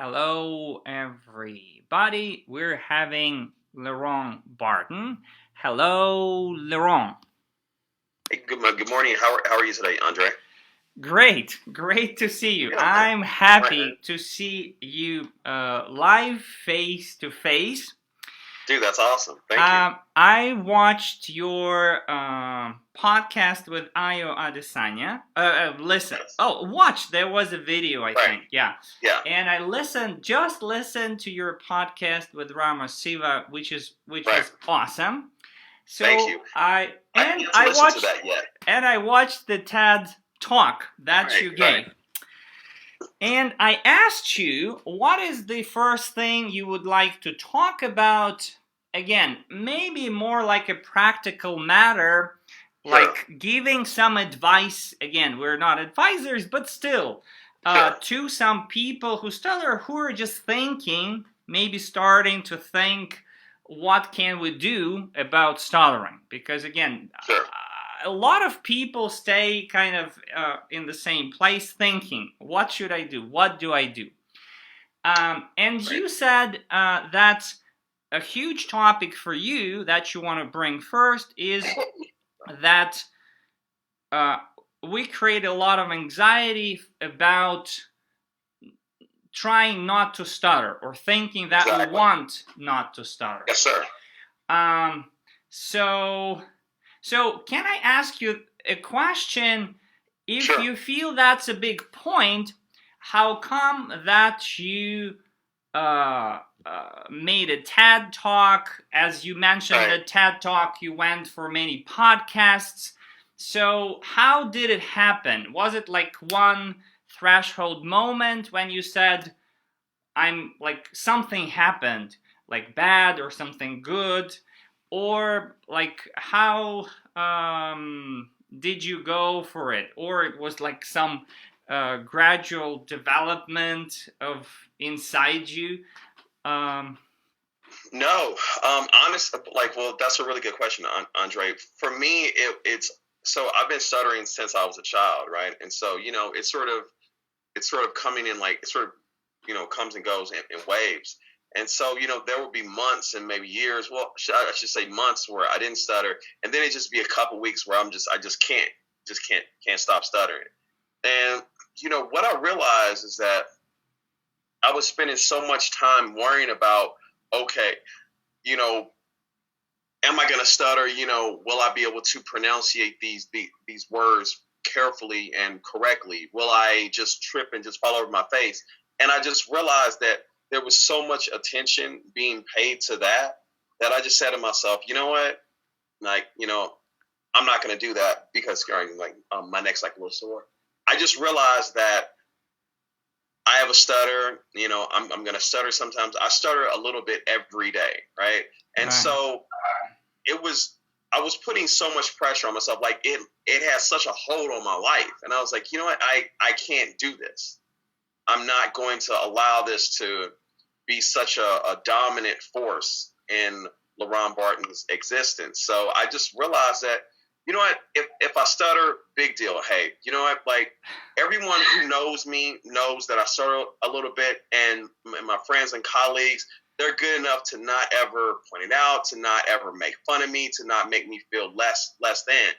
Hello, everybody. We're having LeRon Barton. Hello, LeRon. Hey, good morning. How are you today, Andre? Great to see you. Yeah, man. I'm Right. happy to see you live face to face. Dude, that's awesome. Thank you. I watched your podcast with Ayo Adesanya. Listen. Yes. Oh, watch. There was a video, I Right. think. Yeah. Yeah. And I listened to your podcast with Rama Siva, which Right. was awesome. Thank you. So I I and didn't get to I listen to watched that yet. and I watched the TED talk that Right. you Right. gave. And I asked you, what is the first thing you would like to talk about? Again, maybe more like a practical matter, Sure. like giving some advice. Again, we're not advisors, but still, Sure. to some people who are just thinking, maybe starting to think, what can we do about stuttering? Because again, Sure. a lot of people stay kind of in the same place thinking, what should I do? What do I do? And Right. you said that a huge topic for you that you want to bring first is that we create a lot of anxiety about trying not to stutter or thinking that we Exactly. want not to stutter. Yes, sir. Um, so, so can I ask you a question? If Sure. you feel that's a big point, how come that you made a TED talk? As you mentioned, Right. the TED talk, you went for many podcasts. So, how did it happen? Was it like one threshold moment when you said, I'm like something happened, like bad or something good? Or like how did you go for it? Or it was like some gradual development of inside you? Um, No. Honest. Well, that's a really good question, Andre. For me, it's so I've been stuttering since I was a child, right? And so it's sort of coming in like it sort of comes and goes in waves. And so there will be months and maybe years. Well, I should say months where I didn't stutter, and then it just be a couple weeks where I just can't stop stuttering. And what I realized is that I was spending so much time worrying about, okay, you know, am I going to stutter? Will I be able to pronunciate these words carefully and correctly? Will I just trip and just fall over my face? And I just realized that there was so much attention being paid to that I just said to myself, you know what? Like, I'm not going to do that because my neck's like a little sore. I just realized that I have a stutter. I'm going to stutter sometimes. I stutter a little bit every day, right? And right. so I was putting so much pressure on myself. Like it has such a hold on my life. And I was like, you know what? I can't do this. I'm not going to allow this to be such a dominant force in LeRon Barton's existence. So I just realized that, you know what? If I stutter, big deal. Hey, you know what? Like everyone who knows me knows that I stutter a little bit, and my friends and colleagues, they're good enough to not ever point it out, to not ever make fun of me, to not make me feel less than.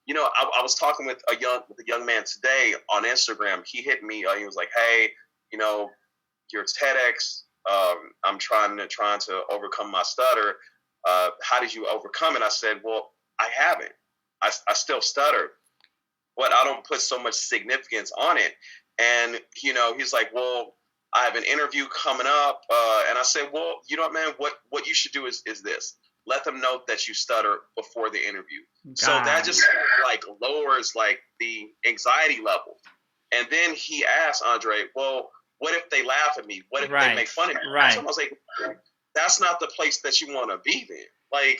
I was talking with a young man today on Instagram. He hit me. He was like, "Hey, your TEDx. I'm trying to overcome my stutter. How did you overcome it?" I said, "Well, I haven't. I still stutter, but I don't put so much significance on it." And he's like, "Well, I have an interview coming up," and I said, "Well, you know what, man? What you should do is this: let them know that you stutter before the interview." So that just like lowers like the anxiety level. And then he asked Andre, "Well, what if they laugh at me? What if they make fun of me?" Right. So I was like, "That's not the place that you want to be then." Like,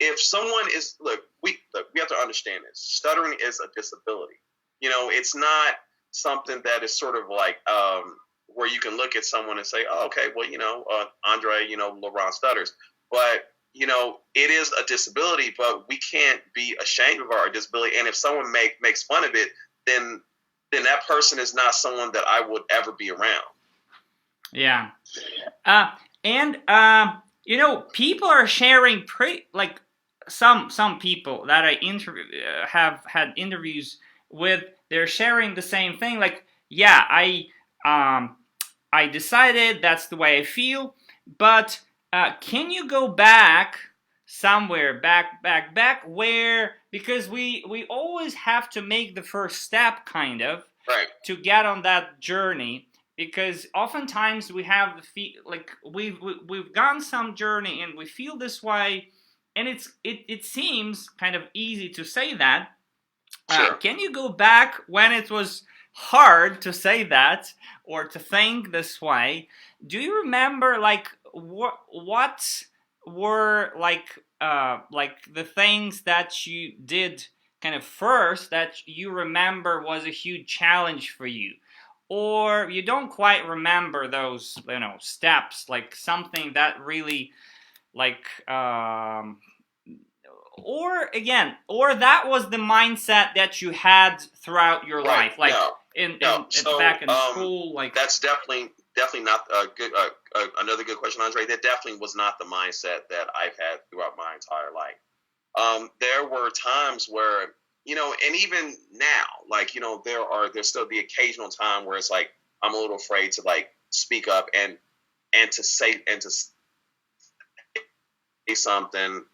if someone is we have to understand this. Stuttering is a disability. It's not something that is sort of like where you can look at someone and say, "Oh, okay, well, Andre, LeRon stutters," but it is a disability. But we can't be ashamed of our disability. And if someone makes fun of it, then that person is not someone that I would ever be around. Yeah. Uh, and people are sharing like some people that I interview have had interviews with. They're sharing the same thing. Like, yeah, um I decided that's the way I feel, but can you go back somewhere, back where, because we always have to make the first step, kind of, Right. to get on that journey, because oftentimes we have the like we've gone some journey and we feel this way, and it seems kind of easy to say that. Sure. Can you go back when it was hard to say that or to think this way? Do you remember, like, what were like the things that you did kind of first that you remember was a huge challenge for you? Or you don't quite remember those, steps, like something that really, like, or that was the mindset that you had throughout your Right. life, like No. in So back in school, like. that's definitely not a good another good question, Andre. That definitely was not the mindset that I've had throughout my entire life. There were times where, and even now, like, there's still the occasional time where it's like I'm a little afraid to, like, speak up and to say something,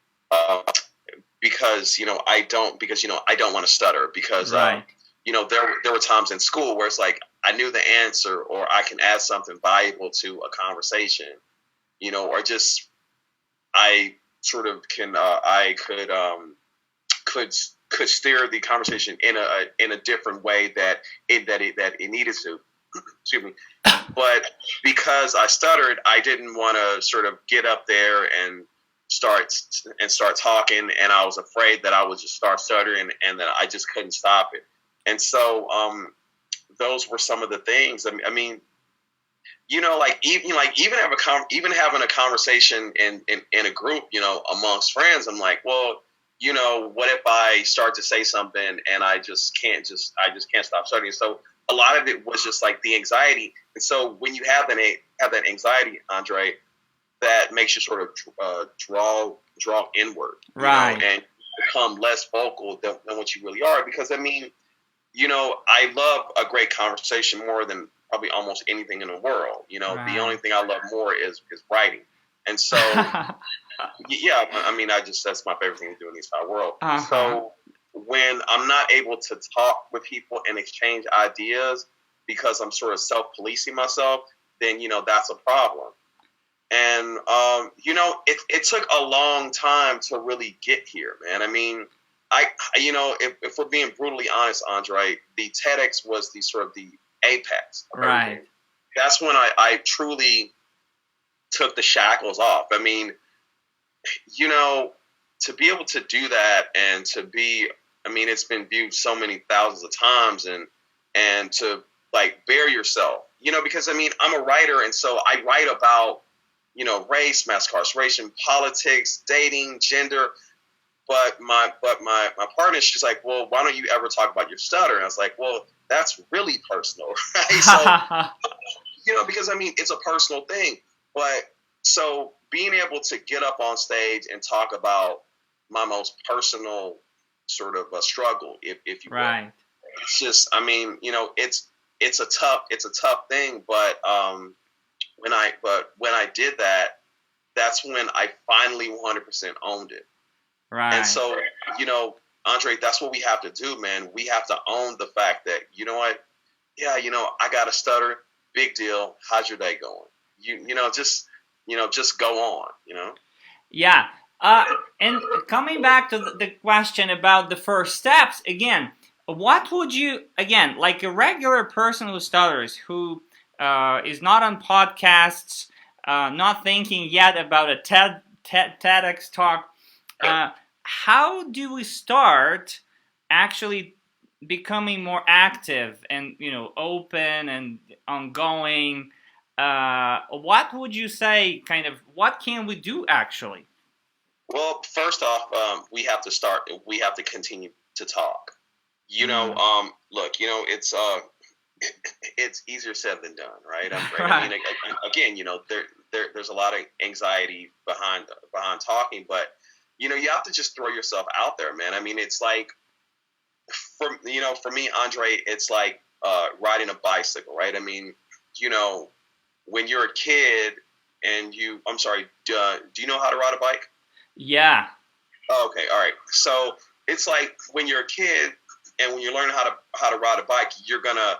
because I don't want to stutter, because Right. there were times in school where it's like I knew the answer, or I can add something valuable to a conversation, or just I sort of can I could steer the conversation in a different way that it needed to. Excuse me. But because I stuttered, I didn't want to sort of get up there and start talking, and I was afraid that I would just start stuttering and that I just couldn't stop it. And so those were some of the things. I mean, even having a conversation in a group, amongst friends, I'm like, well, what if I start to say something and I just can't stop studying? So a lot of it was just like the anxiety. And so when you have that anxiety, Andre, that makes you sort of draw inward, Right. and become less vocal than what you really are. Because I mean, I love a great conversation more than probably almost anything in the world. Right. The only thing I love more is writing. And so, yeah, I mean, that's my favorite thing to do in the entire world. Uh-huh. So when I'm not able to talk with people and exchange ideas because I'm sort of self-policing myself, then, that's a problem. And, it took a long time to really get here, man. I mean, if we're being brutally honest, Andre, the TEDx was the sort of the apex. Right. That's when I truly took the shackles off. I mean, to be able to do that and to be, I mean, it's been viewed so many thousands of times, and to, like, bare yourself, because I mean, I'm a writer, and so I write about, race, mass incarceration, politics, dating, gender. But my partner, she's like, well, why don't you ever talk about your stutter? And I was like, well, that's really personal, right? So, because I mean, it's a personal thing. But so being able to get up on stage and talk about my most personal sort of a struggle, if you will, Right. it's just, I mean, it's a tough thing. But when I did that, that's when I finally 100% owned it. Right. And so, Andre, that's what we have to do, man. We have to own the fact that, you know what? Yeah, I got a stutter. Big deal. How's your day going? Just go on, Yeah. And coming back to the question about the first steps, again, what would you, again, like a regular person who stutters, who is not on podcasts, not thinking yet about a TEDx talk, how do we start actually becoming more active and, open and ongoing? What would you say, kind of, what can we do actually? Well, first off, we have to continue to talk. Look, it's it's easier said than done, right? Right. I Right. mean, again, there's a lot of anxiety behind talking, but you have to just throw yourself out there, man. I mean, it's like for me, Andre, it's like riding a bicycle, right? I mean, you know, when you're a kid and I'm sorry, do you know how to ride a bike? Yeah. Oh, okay, all right. So it's like when you're a kid and when you're learning how to ride a bike, you're going to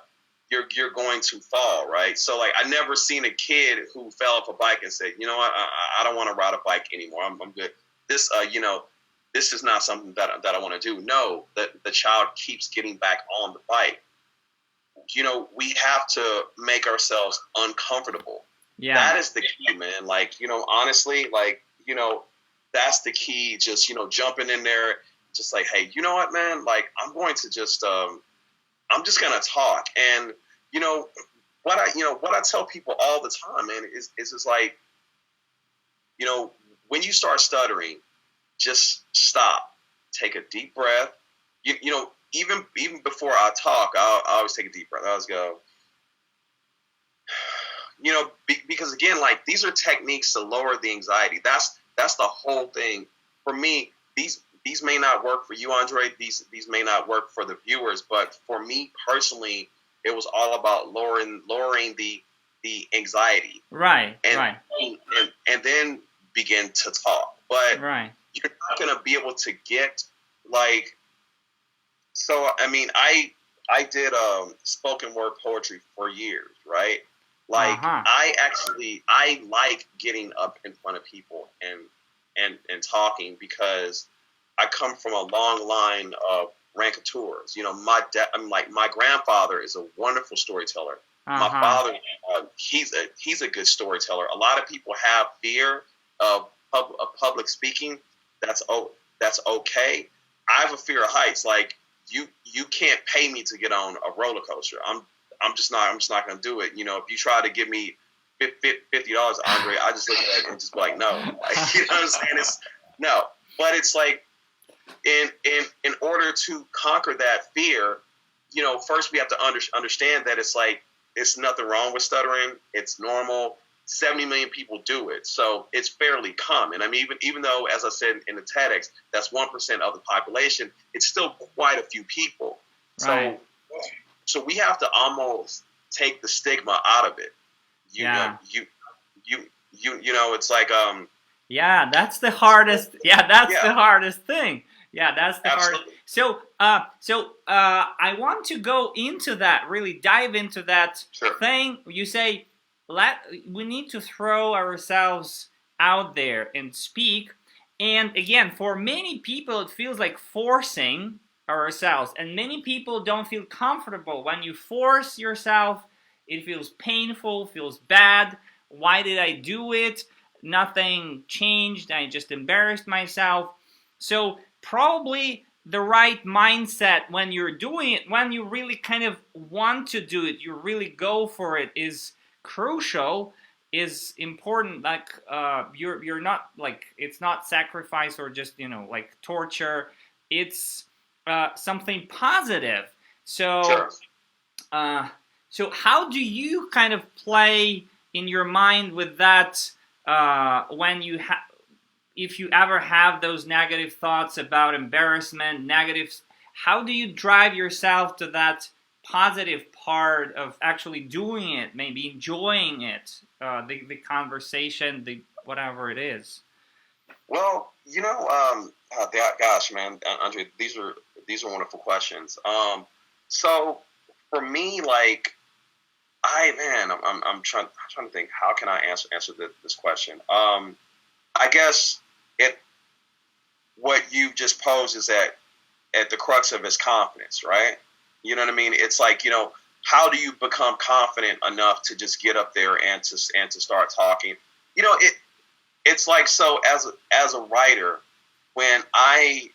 fall, right? So like I never seen a kid who fell off a bike and said, you know what, I don't want to ride a bike anymore. I'm good. This this is not something that I want to do. No, the child keeps getting back on the bike. We have to make ourselves uncomfortable. Yeah. That is the key, man. Like, honestly, like, that's the key. Just, jumping in there, just like, hey, you know what, man? Like, I'm going to just, I'm just going to talk. And, what I tell people all the time, man, is just like, when you start stuttering, just stop, take a deep breath. Even before I talk, I always take a deep breath. I always go, because again, like these are techniques to lower the anxiety. That's the whole thing. For me, these may not work for you, Andre. These may not work for the viewers, but for me personally, it was all about lowering the anxiety. Right. And, right. And then begin to talk. But right. You're not gonna be able to get like. So I mean, I did spoken word poetry for years, right? Like I like getting up in front of people and talking because I come from a long line of raconteurs. My grandfather is a wonderful storyteller. My father, he's a good storyteller. A lot of people have fear of public speaking. That's okay. I have a fear of heights. Like you can't pay me to get on a roller coaster. I'm just not going to do it. If you try to give me $50, Andre, I just look at it and just be like, no. Like, you know what I'm saying? It's no. But it's like in order to conquer that fear, first we have to understand that it's like it's nothing wrong with stuttering. It's normal. 70 million people do it, so it's fairly common. I mean, even though, as I said in the TEDx, that's 1% of the population, it's still quite a few people. Right. So we have to almost take the stigma out of it. It's like Yeah, that's the hardest. Yeah, that's the hardest thing. Yeah, that's the absolutely. hardest. So I want to go into that, really dive into that thing. You say we need to throw ourselves out there and speak. And again, for many people, it feels like forcing ourselves. And many people don't feel comfortable. When you force yourself, it feels painful, feels bad. Why did I do it? Nothing changed. I just embarrassed myself. So probably the right mindset when you're doing it, when you really kind of want to do it, you really go for it, is crucial, is important. Like you're not like, it's not sacrifice or just like torture. It's something positive. So so how do you kind of play in your mind with that when you if you ever have those negative thoughts about embarrassment, how do you drive yourself to that positive part of actually doing it, maybe enjoying it, the conversation, the whatever it is? Well, gosh, man, Andre, these are wonderful questions. So for me, like, I'm trying to think, how can I answer this question? I guess what you just posed is that at the crux of his confidence, right? You know what I mean? It's like, how do you become confident enough to just get up there and to start talking? It's like, so as a writer, when I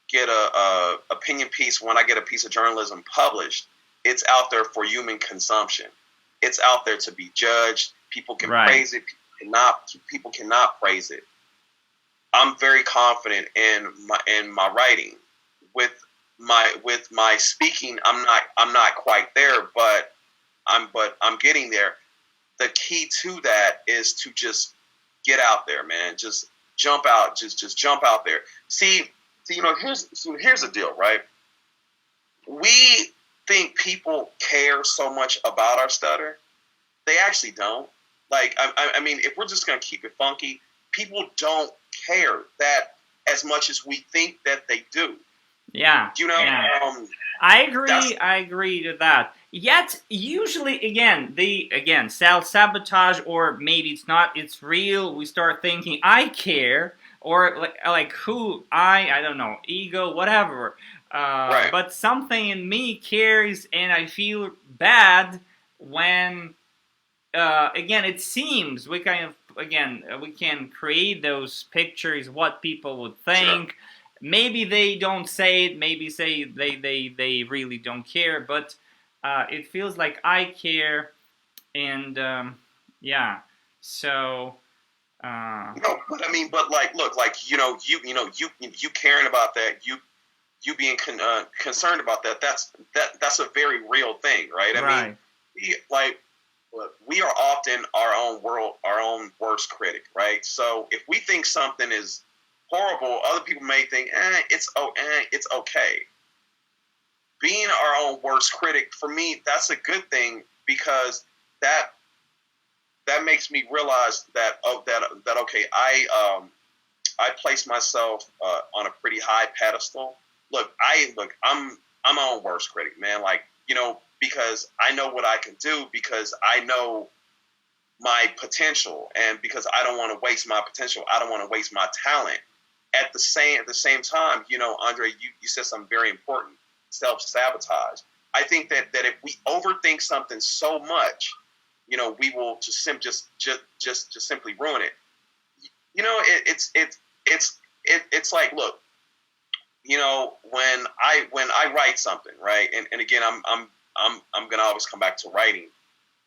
get a opinion piece, when I get a piece of journalism published, it's out there for human consumption. It's out there to be judged. People can praise it. People cannot praise it. I'm very confident in my writing. With my speaking, I'm not quite there, but I'm getting there. The key to that is to just get out there, man. Just jump out. Just jump out there. See, here's the deal, right? We think people care so much about our stutter. They actually don't. Like, I mean, if we're just gonna keep it funky, people don't care that as much as we think that they do. Yeah. Yeah. I agree to that. Yet, usually, again, self-sabotage, or maybe it's not, it's real. We start thinking, I care, or like who, I don't know, ego, whatever. Right. But something in me cares, and I feel bad when, again, it seems we we can create those pictures, what people would think. Sure. Maybe they don't say it, maybe say they really don't care, but it feels like I care, and yeah, so no, but I mean, but like, look, like, you caring about that, you being concerned about that, that's a very real thing, right? I mean, we are often our own worst critic, right? So if we think something is horrible, other people may think, it's okay. Being our own worst critic, for me, that's a good thing, because that makes me realize that okay, I place myself on a pretty high pedestal. I'm my own worst critic, man. Like, because I know what I can do, because I know my potential, and because I don't want to waste my potential. I don't want to waste my talent. At the same time, Andre, you said something very important: self-sabotage. I think that if we overthink something so much, we will just simply ruin it. It's like, look, when I write something, right, and again, I'm gonna always come back to writing.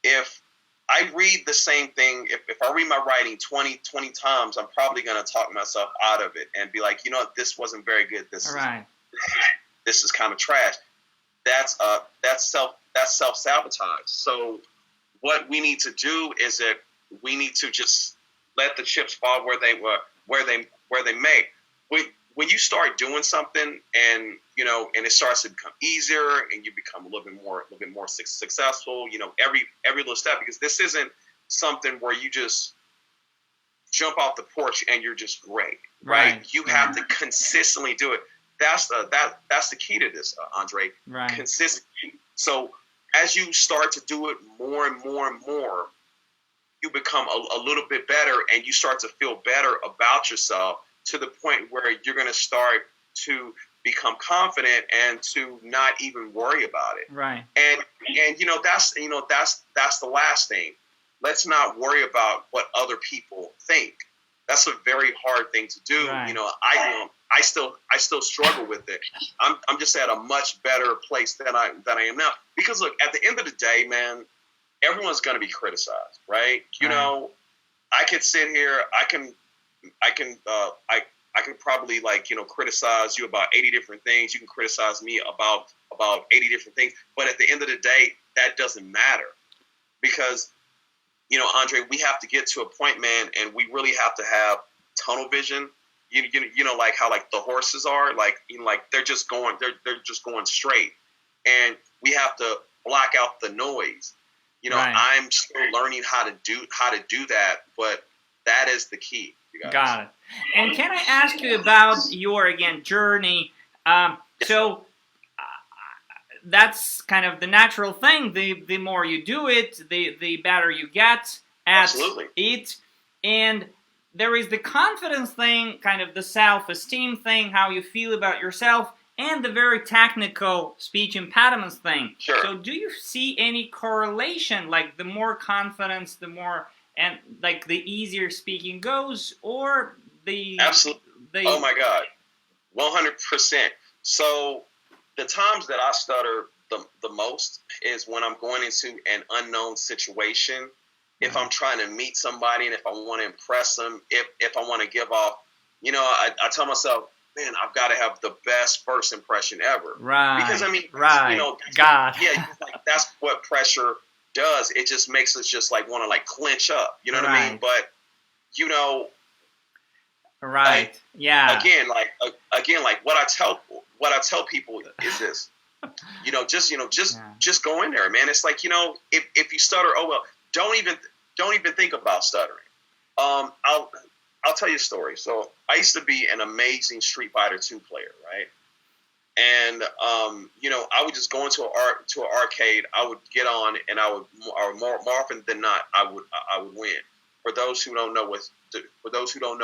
If I read the same thing, if I read my writing 20 times, I'm probably going to talk myself out of it and be like, this wasn't very good. This is kind of trash. That's self-sabotage. So what we need to do is that we need to just let the chips fall where they may. When you start doing something, and and it starts to become easier, and you become a little bit more successful, every little step, because this isn't something where you just jump off the porch and you're just great, right? You have to consistently do it. That's the key to this, Andre. Right. Consistency. So as you start to do it more and more and more, you become a little bit better, and you start to feel better about yourself, to the point where you're going to start to become confident and to not even worry about it. Right. And that's the last thing. Let's not worry about what other people think. That's a very hard thing to do. Right. I still struggle with it. I'm just at a much better place than I am now. Because look, at the end of the day, man, everyone's going to be criticized, right? I could sit here, I can probably criticize you about 80 different things. You can criticize me about 80 different things. But at the end of the day, that doesn't matter, because, Andre, we have to get to a point, man, and we really have to have tunnel vision. Like how the horses are, they're just going straight, and we have to block out the noise. Right. I'm still learning how to do that, but that is the key. Got it. And can I ask you about your journey? So that's kind of the natural thing. The more you do it, the better you get at it. And there is the confidence thing, kind of the self-esteem thing, how you feel about yourself, and the very technical speech impediments thing. Sure. So do you see any correlation, like the more confidence, the more, and the easier speaking goes, or the... Absolutely. Oh my God. 100%. So the times that I stutter the most is when I'm going into an unknown situation. If I'm trying to meet somebody, and if I want to impress them, if I want to give off, I tell myself, man, I've got to have the best first impression ever. Right. Because I mean, right. you know, God. yeah, like, that's what pressure does. It just makes us just like want to like clench up. You know what I mean? But you know, right. Like, yeah. Again, like what I tell people is this. Just go in there, man. It's like, if you stutter, oh well, don't even think about stuttering. I'll tell you a story. So I used to be an amazing Street Fighter 2 player, right? And I would just go into an arcade. I would get on, and I would more often than not, I would win. For those who don't know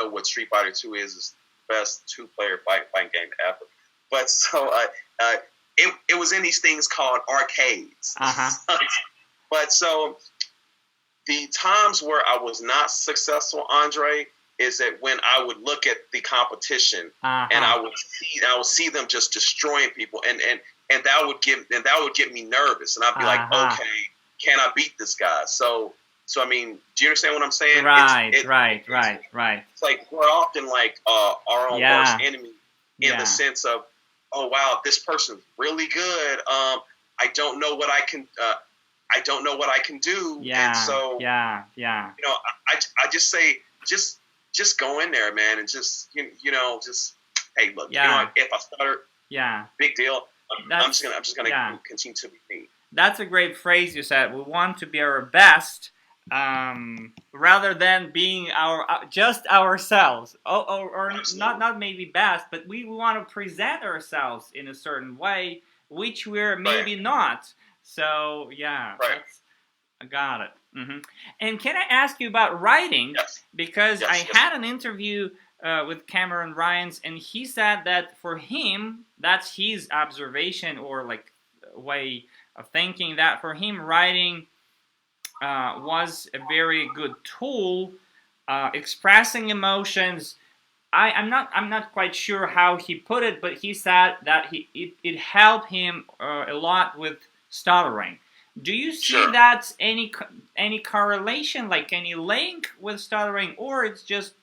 what Street Fighter 2 is, it's the best two-player fighting game ever. But so it was in these things called arcades. But so the times where I was not successful, Andre, is that when I would look at the competition and I would see them just destroying people, and that would get me nervous, and I'd be like, okay, can I beat this guy? So I mean, do you understand what I'm saying? Right. It's like we're often like our own worst enemy in the sense of, oh wow, this person's really good. I don't know what I can. I don't know what I can do. Yeah. And so I just say just go in there, man, and just just hey, look, if I stutter, big deal. I'm just gonna continue to be me. That's a great phrase you said. We want to be our best, rather than being just ourselves. Or not maybe best, but we want to present ourselves in a certain way, which we're maybe not. So I got it. Mm-hmm. And can I ask you about writing? Yes. Because I had an interview with Cameron Ryans, and he said that for him, that's his observation or like way of thinking, that for him writing was a very good tool, expressing emotions. I'm not quite sure how he put it, but he said that it helped him a lot with stuttering. Do you see that any correlation, like any link with stuttering, or it's just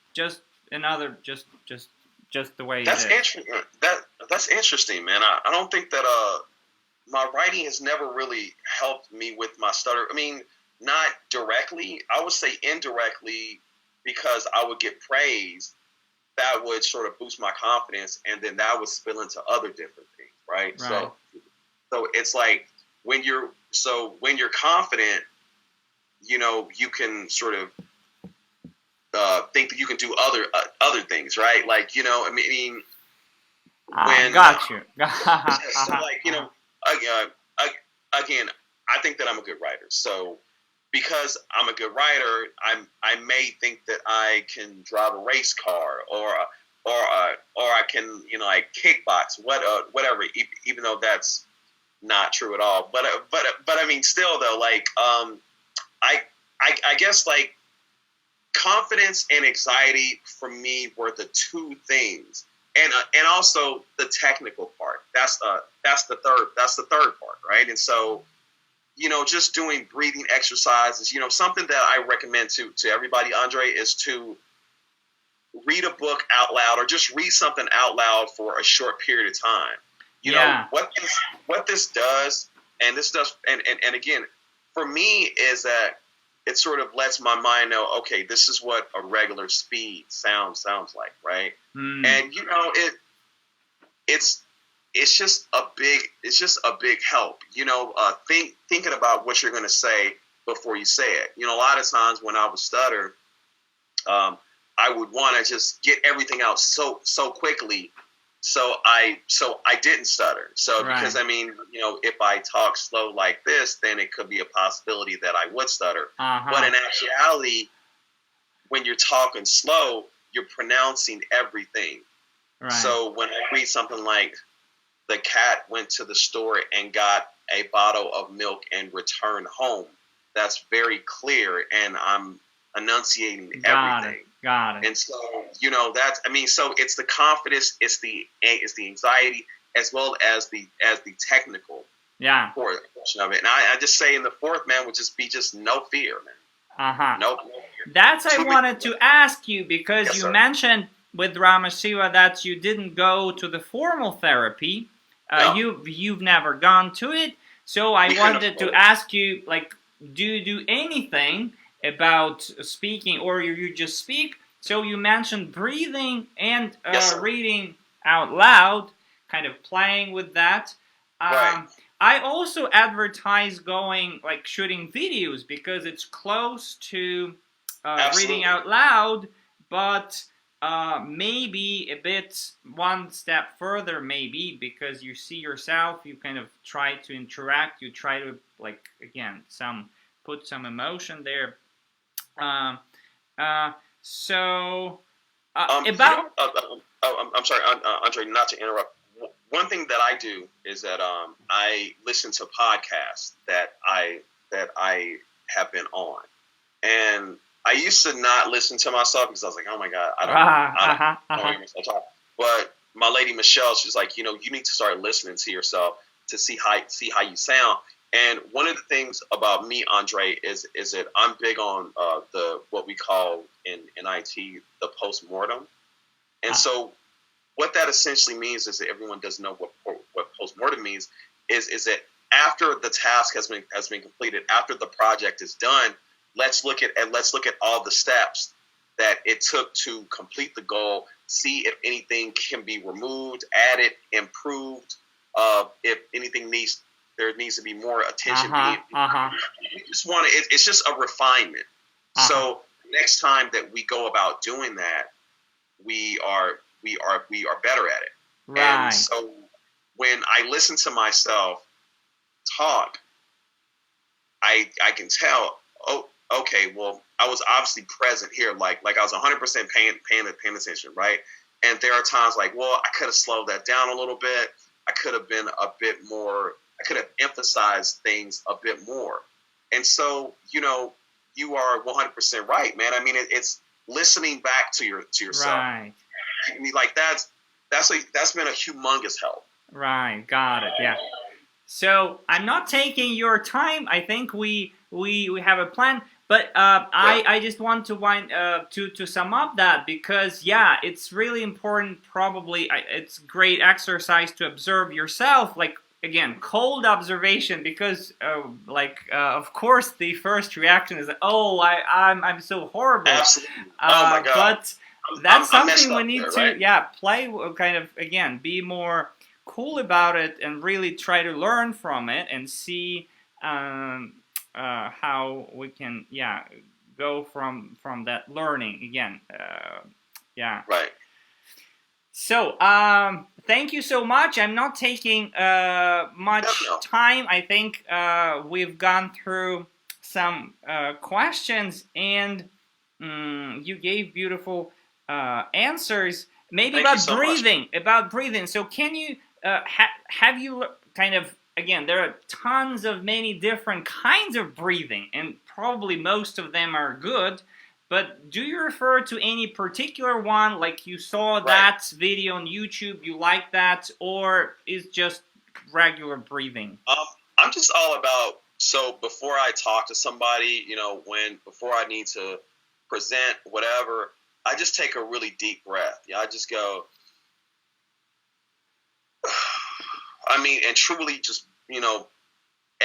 another just the way that's it is? Interesting. That's interesting, man. I don't think that my writing has never really helped me with my stutter. I mean, not directly. I would say indirectly, because I would get praise that would sort of boost my confidence, and then that would spill into other different things, right? So it's like when you're confident, you can sort of think that you can do other things, right? Like, I mean, when got you. So like, again, I think that I'm a good writer. So because I'm a good writer, I may think that I can drive a race car, or I can like kickbox, whatever. Even though that's not true at all. But I mean, still though, like I guess like confidence and anxiety for me were the two things, and also the technical part. That's the third part, right? And so, just doing breathing exercises. Something that I recommend to everybody, Andre, is to read a book out loud, or just read something out loud for a short period of time. What this does, and again, for me, is that it sort of lets my mind know, okay, this is what a regular speed sounds like, right? And it's just a big help. Thinking about what you're going to say before you say it. A lot of times when I would stutter, I would want to just get everything out so quickly. So I didn't stutter. So because I mean, if I talk slow like this, then it could be a possibility that I would stutter. But in actuality, when you're talking slow, you're pronouncing everything. Right. So when I read something like, the cat went to the store and got a bottle of milk and returned home, that's very clear, and I'm enunciating everything. Got it. And so, so it's the confidence, it's the anxiety, as well as the technical portion of it. And I just say in the fourth, man, would just be no fear, man. No fear. That's I wanted to ask you, because you mentioned with Ramashiva that you didn't go to the formal therapy. No. You've never gone to it. So I wanted to ask you, like, do you do anything about speaking, or you just speak? So you mentioned breathing and Yes, reading out loud, kind of playing with that. right. I also advertise going, like, shooting videos because it's close to reading out loud, but maybe a bit one step further, maybe, because you see yourself, you kind of try to interact, you try to, like, again, put some emotion there. Um, so about I'm sorry, Andre, not to interrupt. One thing that I do is that I listen to podcasts that I have been on, and I used to not listen to myself because I was like, oh my god, I don't hear myself talk. But my lady Michelle, she's like, you need to start listening to yourself to see how you sound. And one of the things about me, Andre, is that I'm big on what we call in IT the post-mortem. And so what that essentially means is that everyone doesn't know what post-mortem means is that after the task has been completed, after the project is done, let's look at all the steps that it took to complete the goal, see if anything can be removed, added, improved, if anything needs to be more attention We just want to. It's just a refinement. So next time that we go about doing that, we are better at it. right. And so when I listen to myself talk, I can tell. Oh, okay. Well, I was obviously present here. Like I was 100% paying attention, right? And there are times like, well, I could have slowed that down a little bit. I could have been a bit more. I could have emphasized things a bit more. And so, you are 100% right, man. I mean, it's listening back to yourself. Right. I mean, like that's been a humongous help. Right. Got it. Yeah. So I'm not taking your time. I think we have a plan. But I just want to to sum up that, because it's really important. Probably it's great exercise to observe yourself, like, again, cold observation, because of course the first reaction is, oh, I'm so horrible. Absolutely. Oh my God. But that's something we need there, to right? play, kind of, again, be more cool about it and really try to learn from it and see how we can go from that learning again. Right. So thank you so much. I'm not taking much time. I think we've gone through some questions, and you gave beautiful answers. Maybe about breathing. So can you have you kind of, again, there are tons of many different kinds of breathing, and probably most of them are good. But do you refer to any particular one, like you saw that video on YouTube, you like that, or is just regular breathing? I'm just all about, so before I talk to somebody, before I need to present whatever, I just take a really deep breath. I just go, and truly just,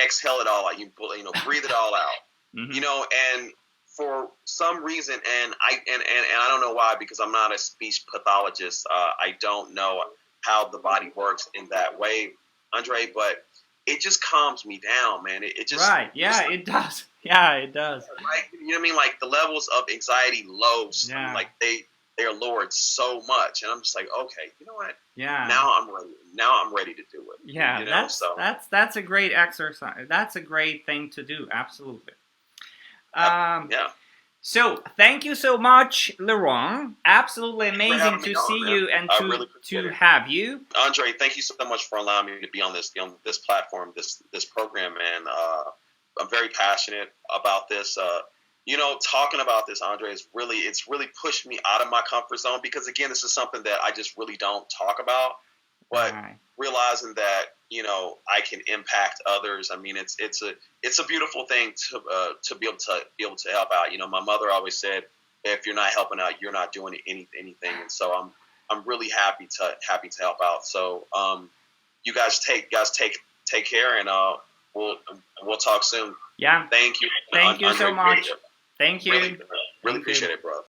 exhale it all out. You breathe it all out. Mm-hmm. And for some reason, and I don't know why, because I'm not a speech pathologist. I don't know how the body works in that way, Andre, but it just calms me down, man. It just it does. Yeah, it does. Right? You know what I mean? Like the levels of anxiety lows, like they are lowered so much, and I'm just like, okay, you know what? Yeah. Now I'm ready to do it. Yeah, that's a great exercise. That's a great thing to do. Absolutely. So thank you so much, LeRon. Absolutely amazing to see you and to have you. Andre, thank you so much for allowing me to be on this platform, this program, and I'm very passionate about this. Talking about this, Andre, it's really pushed me out of my comfort zone, because again, this is something that I just really don't talk about. But realizing that I can impact others. I mean, it's a beautiful thing to be able to help out. My mother always said, if you're not helping out, you're not doing anything. And so I'm really happy to help out. So you guys take care, and we'll talk soon. Yeah. Thank you. Thank you so much. Thank you. Really appreciate it, bro.